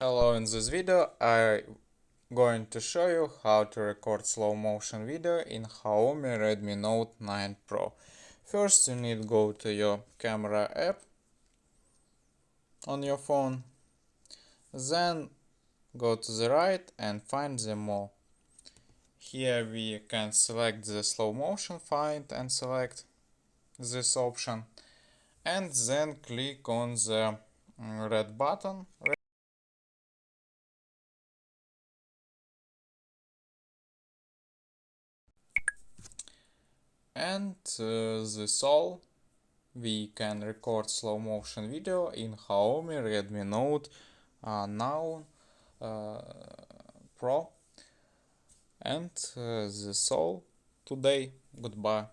Hello, in this video I'm going to show you how to record slow motion video in XIAOMI Redmi Note 9 Pro. First you need to go to your camera app on your phone, then go to the right and find the more. Here we can select the slow motion, find and select this option, and then click on the red button. And this all, we can record slow motion video in XIAOMI Redmi Note now Pro. And this all today. Goodbye.